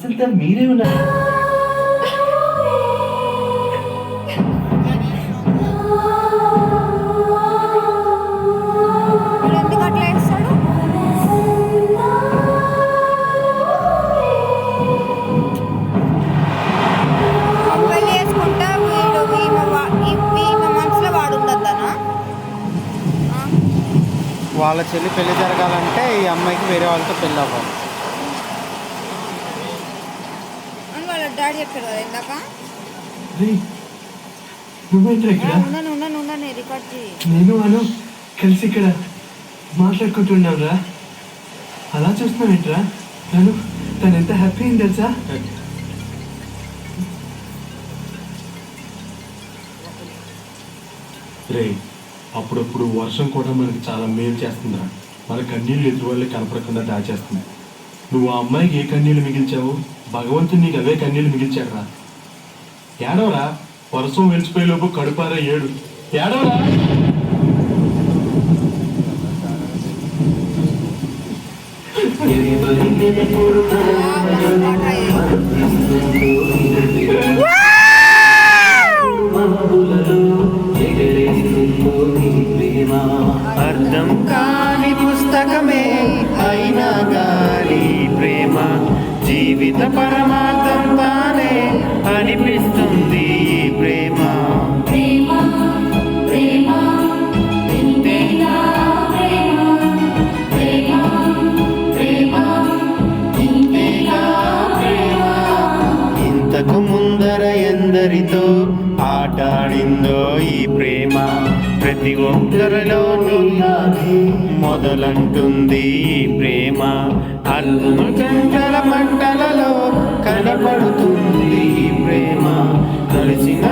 అసలు మీరే ఉన్నారు. ఎందుకు అట్లా వేస్తాడు? పెళ్లి చేసుకుంటా వీడు ఈమె మనసులో వాడు ఉండద్దానా? వాళ్ళ చెల్లి పెళ్లి జరగాలంటే ఈ అమ్మాయికి వేరే వాళ్ళతో పెళ్ళి అవ్వాలి అని వాళ్ళ డాడీ చెప్పాడు కదా ఇందాక. నువ్వేంట్రా ఇక్కడ? ఉన్నాను రికార్డ్ చేయి. నేను అను కలిసి ఇక్కడ మాట్లాడుకుంటున్నాం రా. అలా చూస్తున్నావేంట్రా? తను ఎంత హ్యాపీ అయింది తెలుసా? రే, అప్పుడప్పుడు వర్షం కూడా మనకి చాలా మేలు చేస్తుందిరా. మన కన్నీళ్ళు ఎదురు వాళ్ళకి కనపడకుండా దాచేస్తుంది. నువ్వు ఆ అమ్మాయికి ఏ కన్నీళ్ళు మిగిల్చావు, భగవంతుడు నీకు అవే కన్నీళ్ళు మిగిల్చాడురా. ఏడవరా, వర్షం వెలిసిపోయేలోపు కడుపారా ఏడు. ఏడవరా. అర్థం కాని పుస్తకమే అయినా గాలి ప్రేమ, జీవిత పరమార్థం తానే అనిపిస్తుంది ప్రేమ. ఇంతకు ముందర ఎందరితో ఆటాడిందో ఈ ప్రేమ, ప్రతి ఒక్కరిలోనూ మొదలంటుంది ఈ ప్రేమ. అల్లును గంటల మంటలలో కనపడుతుంది ఈ ప్రేమ, కలిసిన